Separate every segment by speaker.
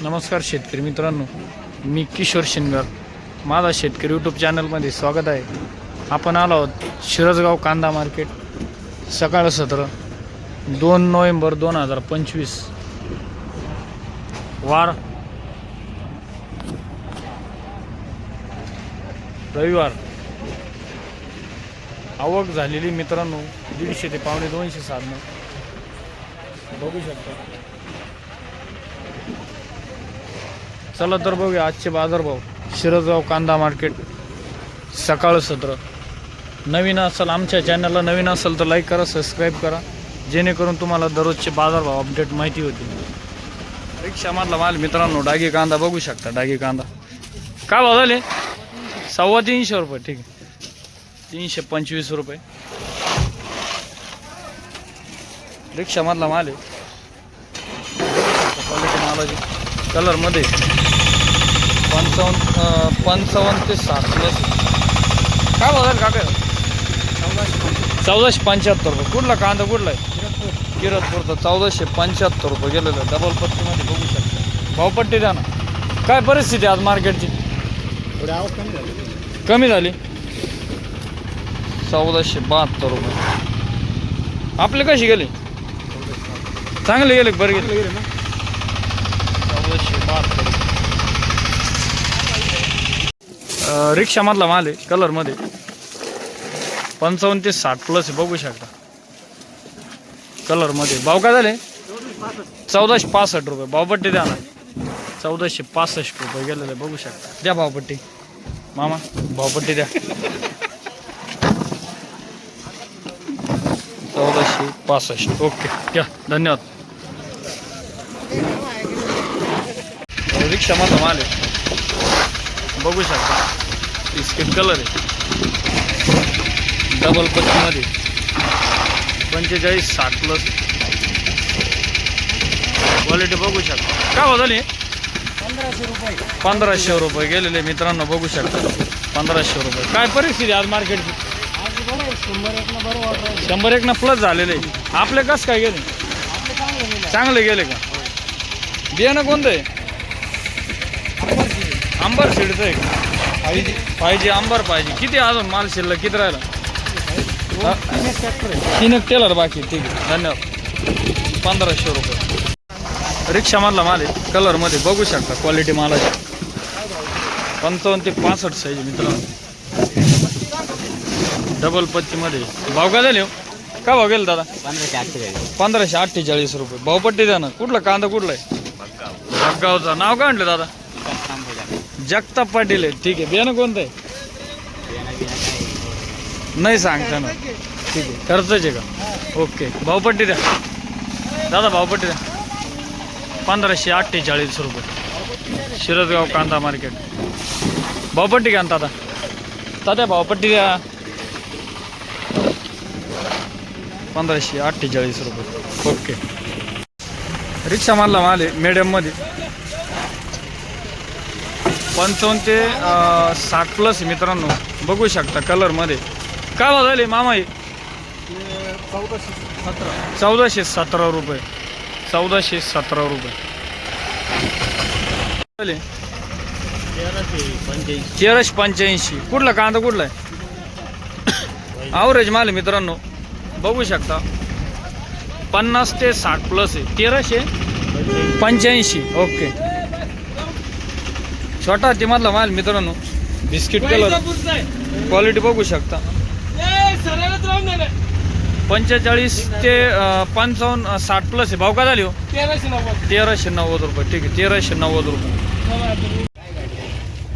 Speaker 1: नमस्कार शेतकरी मित्रांनो, मी किशोर शिनगर. माझा शेतकरी यूट्यूब चॅनलमध्ये स्वागत आहे. आपण आलो आहोत शिरसगाव कांदा मार्केट. सकाळ सत्र 2 नोव्हेंबर 2025 वार रविवार. आवक झालेली मित्रांनो 150 ते 250 साधनं बघू शकता. चला तर बघूया आजचे बाजारभाव. शिरसगाव कांदा मार्केट सकाळ सत्र. नवीन असेल आमच्या चॅनलला, नवीन असेल तर लाईक करा, सबस्क्राईब करा, जेणेकरून तुम्हाला दररोजचे बाजारभाव अपडेट माहिती होती. रिक्षामधला माल मित्रांनो, डागी कांदा बघू शकता. डागी कांदा काय भाव झाले? 350 रुपये. ठीक आहे, 325 रुपये रिक्षामधला माल आहे. क्वालिटी मालाची कलरमध्ये 55 ते 60 प्लस. काय बघाल काका? 1475 रुपये. कुठला कांदा कुठला आहे? किरतपूरचा. 1475 रुपये गेलेलं आहे. डबल पट्टीमध्ये बघू शकता. भावपट्टी द्या ना. काय परिस्थिती आज मार्केटची? कमी झाली. 1472 रुपये. आपले कशी गेले? चांगले गेले, बरे गेले ना. 1472 रुपये रिक्षामधला माल आहे. कलरमध्ये 55 ते 60 प्लस आहे. बघू शकता कलरमध्ये. भाव काय झाले? 1465 रुपये. भावपट्टी द्या ना. 1465 रुपये गेलेले बघू शकता. द्या भावपट्टी मामा, भावपट्टी द्या. 1465. ओके, घ्या, धन्यवाद. रिक्षामधला माल आहे बघू शकता. बिस्किट कलर आहे. डबल पत्तीमध्ये 45 60 प्लस. क्वालिटी बघू शकता. काय भाव झाली? 1500 रुपये गेलेले मित्रांनो बघू शकता. 1500 रुपये. काय परिस्थिती आज मार्केटची? 101 प्लस झालेले. आपले कसं काय गेले? चांगले गेले का? बियाणं कोणतं आहे? अंबर सीडचं आहे. पाहिजे अंबर पाहिजे. किती अजून माल शिल्लक? किती राहिला? 3 टेलर बाकी. ठीक आहे, धन्यवाद. 1500 रुपये रिक्षामधला माल आहे. कलरमध्ये बघू शकता. क्वालिटी मालाची 55 ते 65 साईज मित्रांनो. डबल पत्तीमध्ये. भाव काय झाले? काय भाव गेले दादा? 1548 रुपये. भावपट्टी द्या ना. कुठला कांदा कुठला आहे? भटगावचा. नाव काय म्हटलं दादा? जगताप पाटील आहे. ठीक आहे. बियाणं कोणतं आहे? नाही सांगता ना. ठीक आहे, खर्चाचे का? ओके, भावपट्टी द्या दादा. भावपट्टी द्या. 1548 रुपये शिरसगाव कांदा मार्केट. भावपट्टी घ्या ना दादा. दादा भावपट्टी द्या. 1548 रुपये. ओके. रिक्षामधला माल आहे मीडियममध्ये. 55 ते 60 प्लस मित्रांनो बघू शकता. कलरमध्ये काय भाव झाले मामा? 1417 रुपये. 1417 रुपये. 1385. कुठला कांदा कुठला आहे? ॲव्हरेज माल आहे मित्रांनो बघू शकता. 50 ते 60 प्लस आहे. 1385. ओके. छोटा हातीमधला माल मित्रांनो. Biscuit colour. क्वालिटी बघू शकता. 45 ते 55 60 प्लस आहे. भाव काय झाली हो? 1390 रुपये. ठीक आहे, 1390 रुपये.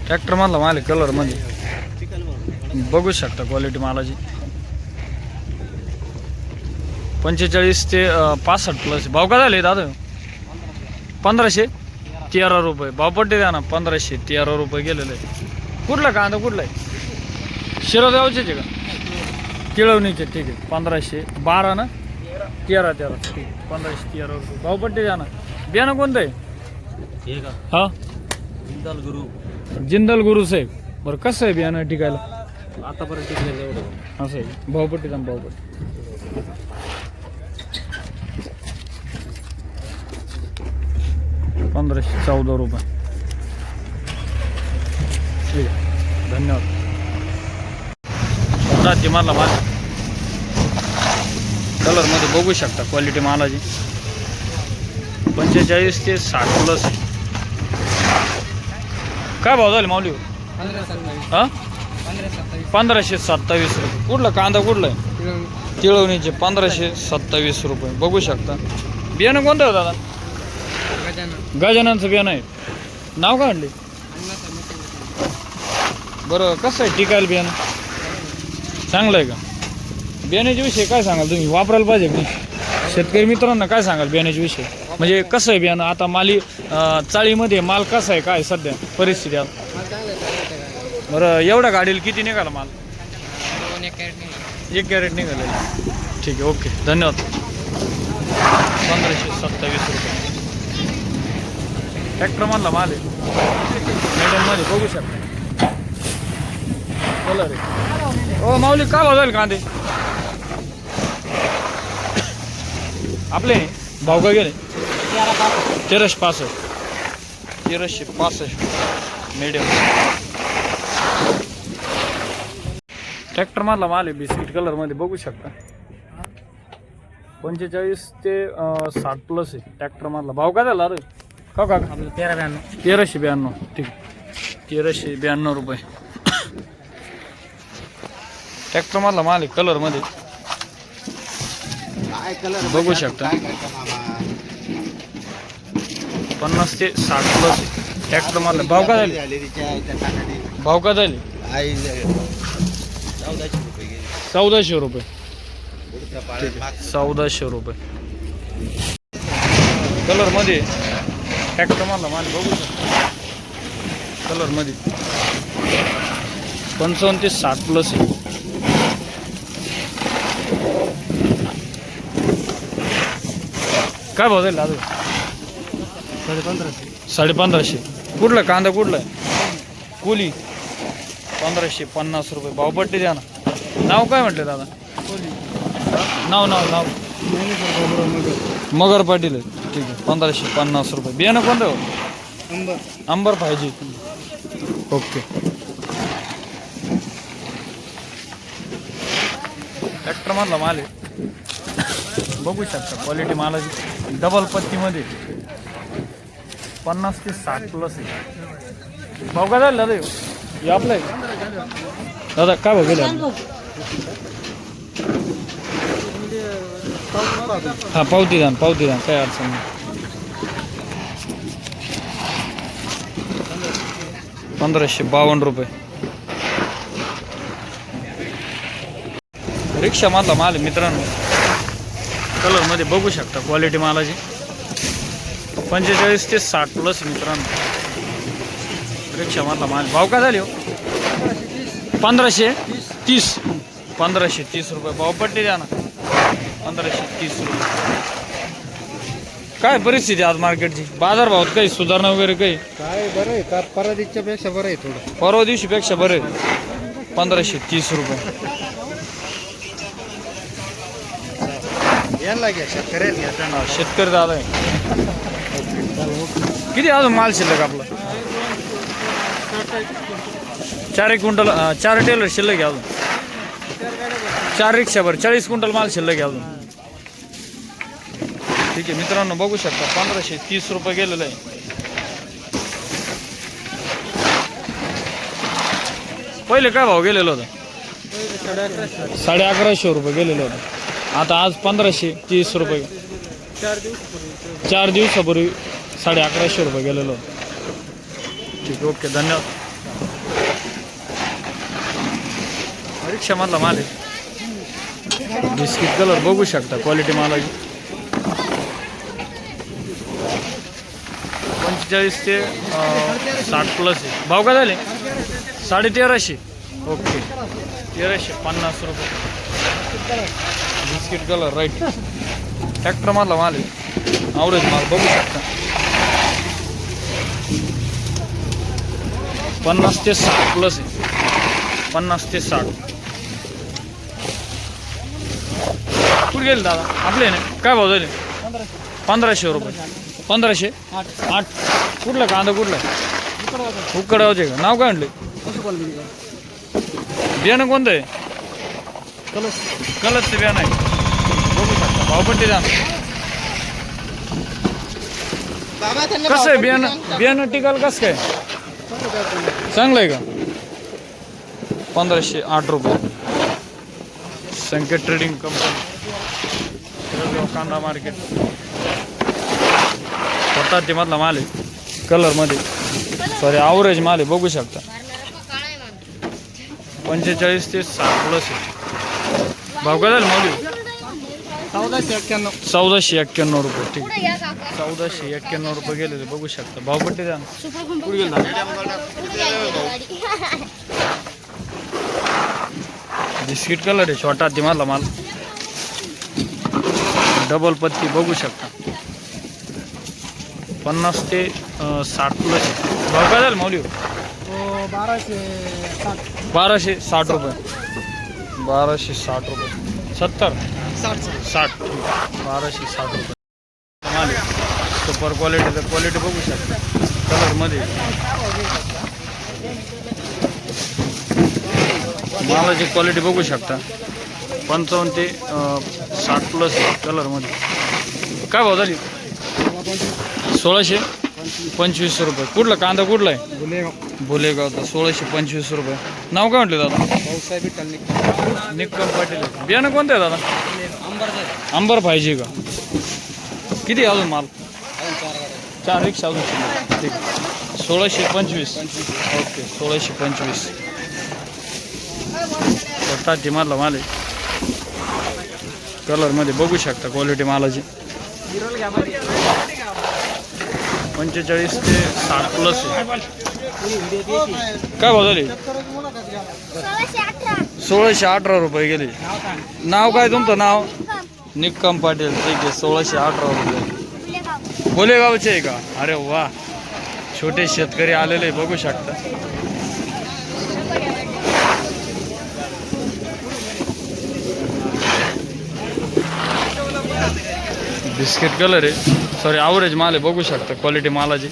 Speaker 1: ट्रॅक्टर मधला माल आहे कलरमध्ये बघू शकता. क्वालिटी मालाची 45 ते 65 प्लस. भाव काय झाले दादा? 1513 रुपये. भावपट्टी द्या ना. 1513 रुपये गेलेले आहे. कुठला कांदा कुठला आहे? शिरसगावचे का? केळवणीचे. ठीक आहे, 1512 ना. 13 ठीक आहे, 1513 रुपये. भावपट्टी द्या ना. बियाणं कोणतं आहे? हा, जिंदल गुरु साहेब. बरं, कसं आहे बियाणं टिकायला?
Speaker 2: आतापर्यंत टिकलेलं एवढं.
Speaker 1: असं आहे. भावपट्टी द्या. भावपट्टी 1513 1514 रुपये. ठीक आहे, धन्यवाद. जाती माल कलरमध्ये बघू शकता क्वालिटी मालाची. 45 ते 60 प्लस आहे. काय भाव झाले माऊली? 1527 रुपये. कुठला कांदा कुठला आहे? तिळवणीचे 1527 रुपये. बघू शकता. बियाणं कोणतं आहे दादा? गजाननचं बियाणं आहे. नाव काय आणले? बरं, कसं आहे टिकायला बियाणं? चांगलं आहे का? बियाण्याच्या विषयी काय सांगाल तुम्ही? वापरायला पाहिजे की शेतकरी मित्रांना काय सांगाल बियाण्याच्या विषयी? म्हणजे कसं आहे बियाणं आता माली चाळीमध्ये माल कसा आहे, काय सध्या परिस्थिती आता? बरं, एवढ्या गाडीला किती निघाला माल? 1 कॅरेट निघालेलं. ठीक आहे, ओके, धन्यवाद. 1527 रुपये. ट्रॅक्टरमधला माल आहे. मीडियममध्ये बघू शकता. कलर आहे. ओ माऊली, काय भाव जाईल कांदे आपले? भाव का गेले? 1365 मीडियम. ट्रॅक्टरमधला माल आहे. बिस्किट कलरमध्ये बघू शकता. 45 ते 60 प्लस आहे. ट्रॅक्टरमधला भाव काय झाला? अरे का 1392. ठीक आहे, 1392 रुपये. ट्रॅक्टरमधला माल आहे कलरमध्ये बघू शकता. 50 ते 60 प्लस आहे. ट्रॅक्टरमधला भाव काय झाले? 1400 रुपये. 1400 रुपये कलरमध्ये. ट्रॅक्टरमधला माल बघू शकता. कलरमध्ये 55 ते 60 प्लस आहे. काय भाव जाईल दादा? 1550. कुठला कांदा कुठला आहे? कोली. 1550 रुपये. भावपट्टी द्या ना. नाव काय म्हटलं दादा? नाव मगर पाटील आहे. ठीक आहे, 1550 रुपये. बियाणं कोणतं? अंबर पाहिजे. ओके. ट्रॅक्टरमधला माल आहे बघू शकता. क्वालिटी मालाची. डबल पत्तीमध्ये 50 ते 60 प्लस आहे. भाव काय झाला दादा? हे आपलं आहे दादा. काय भाव गेला? हा, पावती द्या, काय अडचण नाही. 1552 रुपये. रिक्षामधला माल आहे मित्रांनो. कलरमध्ये बघू शकता क्वालिटी मालाची. 45 ते 60 प्लस मित्रांनो. रिक्षामधला माल. भाव काय झाले हो? 1530. 1530 रुपये. भावपट्टी द्या ना. 1530 रुपये. काय परिस्थिती आज मार्केटची? बाजारभावात काही सुधारणा वगैरे काही?
Speaker 2: काय बरं आहे का? परवा दिवशीपेक्षा बरं आहे थोडं.
Speaker 1: परवा दिवशीपेक्षा बरं आहे. 1530 रुपये.
Speaker 2: यायला घ्या,
Speaker 1: शेतकरी दादा आहे. किती अजून माल शिल्लक आपला? 4 क्विंटल. 4 टेलर शिल्लक आहे अजून. 4 रिक्षाभर 40 क्विंटल माल शिल्लक आहे अजून. ठीक आहे मित्रांनो, बघू शकता. 1530 रुपये गेलेलं आहे. पहिले काय भाव गेलेलं होतं? 1150 रुपये गेलेलं होतं. आता आज 1530 रुपये. 4 दिवसापूर्वी 1150 रुपये गेलेलं होतं. ठीक, ओके, धन्यवाद. रिक्षामधला माल आहे. बिस्किट कलर बघू शकता. क्वालिटी मालाची. 45 ते 60 प्लस आहे. भाव काय झाले? 1350. ओके, 1350 रुपये. Biscuit colour right. ट्रॅक्टरमधला माल आहे. आवरेज माल बघू शकता. 50 ते 60 प्लस आहे. 50 ते 60. कुठे गेले दादा आपले? ना काय भाव झाले? 1500 रुपये. 1500
Speaker 2: 8
Speaker 1: 8 कुठला कांदा कुठला
Speaker 2: इकडं
Speaker 1: उकडगावचे का नाव काय म्हणले बियाणं कोणतं आहे
Speaker 2: कलस
Speaker 1: कलरचं बियाणं आहे बघू शकता भावपट्टी द्या
Speaker 2: बाबा त्यांना
Speaker 1: कसं आहे बियाणं टिकाल कसं काय चांगलं आहे का 1508 रुपये संकेत ट्रेडिंग कंपनी कांदा मार्केट स्वतः ते मधला माल आहे कलरमध्ये सॉरी ॲव्हरेज माल आहे बघू शकता 45 ते 60 प्लस आहे भाव काय झालं माऊली 1491 रुपये ठीक आहे 1491 रुपये गेलेले बघू शकता भावपट्टी द्या कुठे गेला बिस्किट कलर आहे छोटा ती मला माल डबल पत्ती बघू शकता 50 ते 60 प्लस भाव काय झालं माऊली 1260 रुपये 1260 रुपये 70 60 1260 रुपये माल सुपर क्वालिटी बघू शकता कलरमध्ये मालाची क्वालिटी बघू शकता 55 ते 60 प्लस कलरमध्ये काय भाव झाली 1625 रुपये कुठला कांदा कुठला आहे बोलेगावचा 1625 रुपये नाव काय म्हटलं दादा निक्कम पाटील बियाणं कोणतं आहे दादा अंबर पाहिजे का किती अजून माल 4 रिक्षा अजून ठीक 1625 ओके 1625 स्वतः जिमाला माल आहे कलरमध्ये बघू शकता क्वालिटी मालाची 45 ते 60 प्लस आहे काय भाव झाली 1618 रुपये गेले नाव काय तुमचं नाव निक्कम पाटील ठीक आहे 1618 रुपये बोलेगावचे आहे का अरे वा छोटे शेतकरी आलेले बघू शकता बिस्किट कलर आहे सॉरी ॲव्हरेज माल आहे बघू शकता क्वालिटी मालाची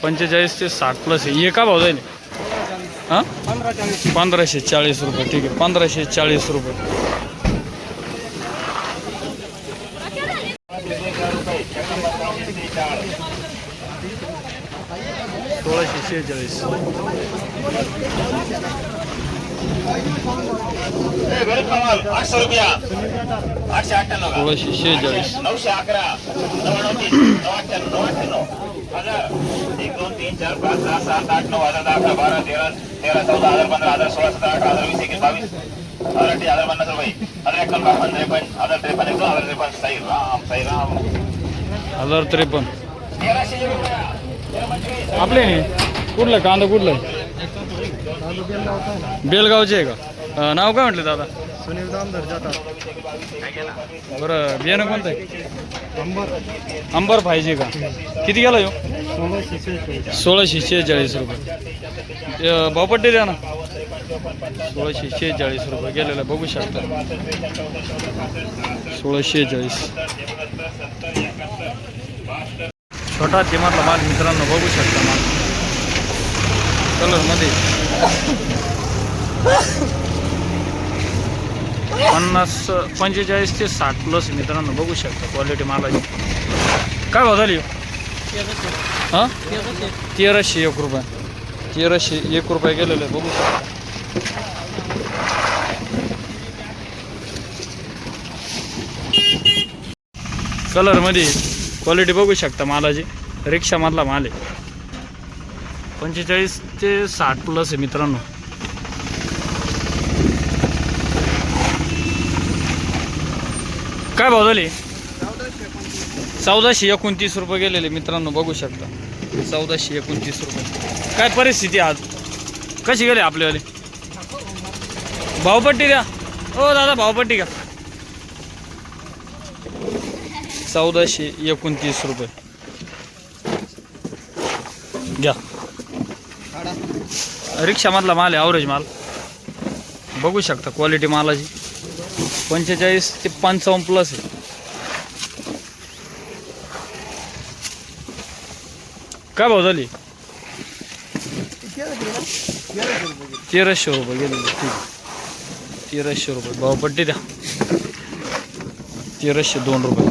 Speaker 1: 45 ते 60 प्लस आहे हे का भाव जाईल हां 1540 रुपये ठीक आहे 1540 रुपये
Speaker 3: ₹800
Speaker 1: ₹846
Speaker 3: 911 99 99 1000 1 2 3 4 5 6 7 8 9 10 11 12 13 14 15 16 17 18 20 21 22 1050 रुपये 1053 साईराम
Speaker 1: 1053 आपले कुठलं कांदा कुठलं बेलगावचे आहे का नाव काय म्हटलं दादा
Speaker 2: सुनील दामदार जातात
Speaker 1: बरं बियाणं कोणतं आहे अंबर पाहिजे का किती गेला यो 1646 रुपये भावपट्टी द्या ना 1646 रुपये गेलेलं बघू शकता 1646 छोटा किंमतला माल मित्रांनो बघू शकता माल कलरमध्ये 45 ते 60 प्लस मित्रांनो बघू शकता क्वालिटी मालाची काय भाव झाली हां 1301 रुपये 1301 रुपये गेलेले बघू शकता कलरमध्ये क्वालिटी बघू शकता मालाची रिक्षामधला माल आहे 45 ते 60 प्लस आहे मित्रांनो काय भाव झाले 1429 रुपये गेलेले मित्रांनो बघू शकता 1429 रुपये काय परिस्थिती आज कशी गेले आपल्यावाले भावपट्टी द्या ओ दादा भावपट्टी का 1429 रुपये घ्या रिक्षामधला माल आहे ॲव्हरेज माल बघू शकता क्वालिटी मालाची 45 ते 55 प्लस आहे काय भाव झाली?
Speaker 2: ₹1300
Speaker 1: 1300 रुपये
Speaker 2: गेले.
Speaker 1: गेलेले. ठीक, 1300 रुपये भाव पट्टी द्या. 1302 रुपये.